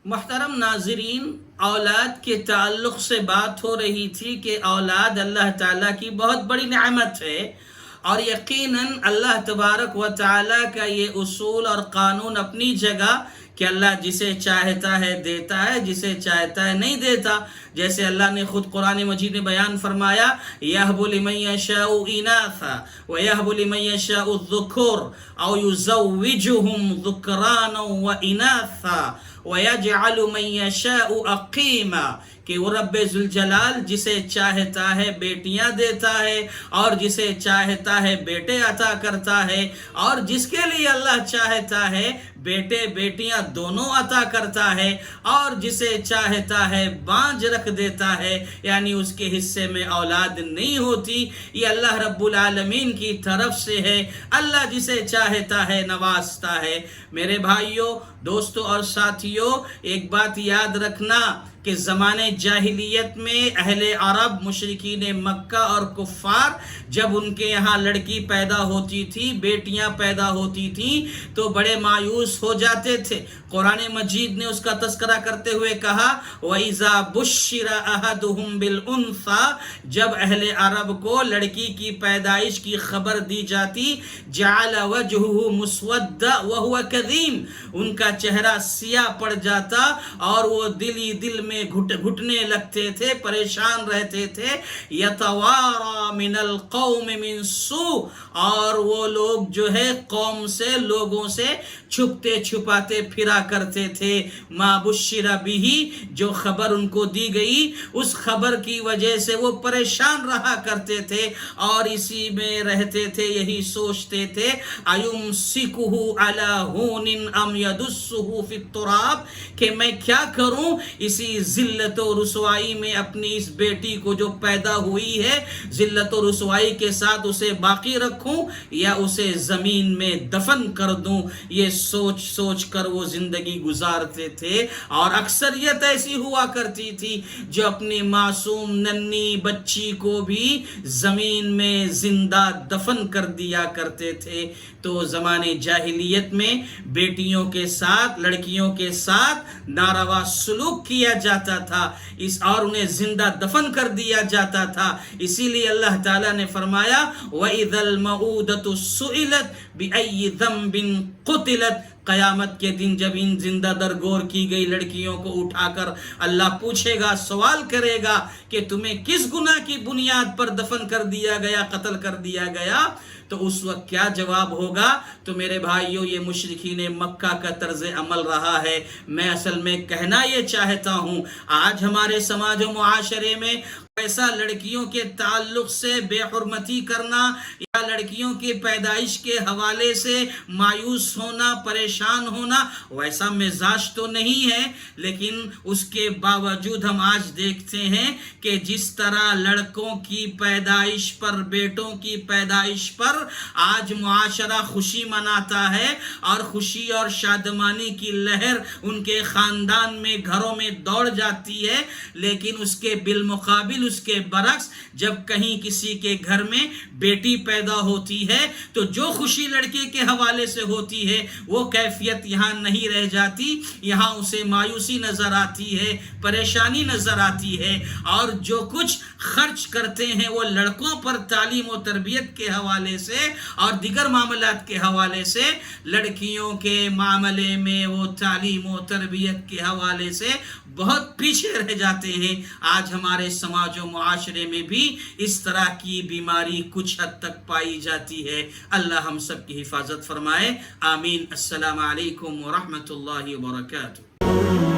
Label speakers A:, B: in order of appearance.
A: محترم ناظرین، اولاد کے تعلق سے بات ہو رہی تھی کہ اولاد اللہ تعالیٰ کی بہت بڑی نعمت ہے، اور یقیناً اللہ تبارک و تعالیٰ کا یہ اصول اور قانون اپنی جگہ کہ اللہ جسے چاہتا ہے دیتا ہے، جسے چاہتا ہے نہیں دیتا۔ جیسے اللہ نے خود قرآن مجید میں بیان فرمایا، یَهْبُ لِمَن یَشَاءُ إِنَاثًا وَیَهْبُ لِمَن یَشَاءُ الذُّکُورَ أَوْ یُزَوِّجُهُمْ ذُکْرَانًا وَإِنَاثًا وَيَجْعَلُ مَن يَشَاءُ عَقِيمًا، کہ وہ رب ذوالجلال جسے چاہتا ہے بیٹیاں دیتا ہے اور جسے چاہتا ہے بیٹے عطا کرتا ہے، اور جس کے لیے اللہ چاہتا ہے بیٹے بیٹیاں دونوں عطا کرتا ہے، اور جسے چاہتا ہے بانجھ رکھ دیتا ہے، یعنی اس کے حصے میں اولاد نہیں ہوتی۔ یہ اللہ رب العالمین کی طرف سے ہے، اللہ جسے چاہتا ہے نوازتا ہے۔ میرے بھائیوں، دوستوں اور ساتھیوں، ایک بات یاد رکھنا کہ زمانے جاہلیت میں اہل عرب، مشرکین مکہ اور کفار، جب ان کے یہاں لڑکی پیدا ہوتی تھی، بیٹیاں پیدا ہوتی تھیں، تو بڑے مایوس ہو جاتے تھے۔ قرآن مجید نے اس کا تذکرہ کرتے ہوئے کہا، وَإِذَا بُشِّرَ أَحَدُهُمْ بِالْأُنثَىٰ، جب اہل عرب کو لڑکی کی پیدائش کی خبر دی جاتی، جَعَلَ وَجْهُهُ مُسْوَدًّا وَهُوَ كَظِيمٌ، ان کا چہرہ سیاہ پڑ جاتا اور وہ دل ہی دل میں گھٹنے لگتے تھے، پریشان رہتے تھے۔ یتوارا من القوم من سوء، اور وہ لوگ جو ہے قوم سے، لوگوں سے چھپتے چھپاتے پھرا کرتے تھے۔ ما بشر بہ، جو خبر ان کو دی گئی اس خبر کی وجہ سے وہ پریشان رہا کرتے تھے اور اسی میں رہتے تھے، یہی سوچتے تھے، ایمسکہ علی ہون ام یدسہ فی التراب، کہ میں کیا کروں اسی ذلت و رسوائی میں اپنی اس بیٹی کو جو پیدا ہوئی ہے، ذلت و رسوائی کے ساتھ اسے باقی رکھوں یا اسے زمین میں دفن کر دوں۔ یہ سوچ سوچ کر وہ زندگی گزارتے تھے، اور اکثریت ایسی ہوا کرتی تھی جو اپنی معصوم ننھی بچی کو بھی زمین میں زندہ دفن کر دیا کرتے تھے۔ تو زمانے جاہلیت میں بیٹیوں کے ساتھ، لڑکیوں کے ساتھ ناروا سلوک کیا جاتا تھا، اور انہیں زندہ دفن کر دیا جاتا تھا۔ اسی لیے اللہ تعالیٰ نے فرمایا، وَإِذَا الْمَوْءُودَةُ سُئِلَتْ بِأَيِّ ذَنبٍ قُتِلَتْ، قیامت کے دن جب ان زندہ درگور کی گئی لڑکیوں کو اٹھا کر اللہ پوچھے گا، سوال کرے گا کہ تمہیں کس گناہ کی بنیاد پر دفن کر دیا گیا، قتل کر دیا گیا، تو اس وقت کیا جواب ہوگا؟ تو میرے بھائیوں، یہ مشرکین مکہ کا طرز عمل رہا ہے۔ میں اصل میں کہنا یہ چاہتا ہوں، آج ہمارے سماج و معاشرے میں ایسا لڑکیوں کے تعلق سے بے حرمتی کرنا یا لڑکیوں کی پیدائش کے حوالے سے مایوس ہونا، پریشان ہونا، ویسا مزاج تو نہیں ہے، لیکن اس کے باوجود ہم آج دیکھتے ہیں کہ جس طرح لڑکوں کی پیدائش پر، بیٹوں کی پیدائش پر آج معاشرہ خوشی مناتا ہے اور خوشی اور شادمانی کی لہر ان کے خاندان میں، گھروں میں دوڑ جاتی ہے، لیکن اس کے بالمقابل، اس کے برعکس، جب کہیں کسی کے گھر میں بیٹی پیدا ہوتی ہے تو جو خوشی لڑکے کے حوالے سے ہوتی ہے وہ کیفیت یہاں نہیں رہ جاتی، یہاں اسے مایوسی نظر آتی ہے، پریشانی نظر آتی ہے، اور جو کچھ خرچ کرتے ہیں وہ لڑکوں پر تعلیم و تربیت کے حوالے سے اور دیگر معاملات کے حوالے سے، لڑکیوں کے معاملے میں وہ تعلیم و تربیت کے حوالے سے بہت پیچھے رہ جاتے ہیں۔ آج ہمارے سماج و معاشرے میں بھی اس طرح کی بیماری کچھ حد تک پائی جاتی ہے۔ اللہ ہم سب کی حفاظت فرمائے، آمین۔ السلام علیکم ورحمۃ اللہ وبرکاتہ۔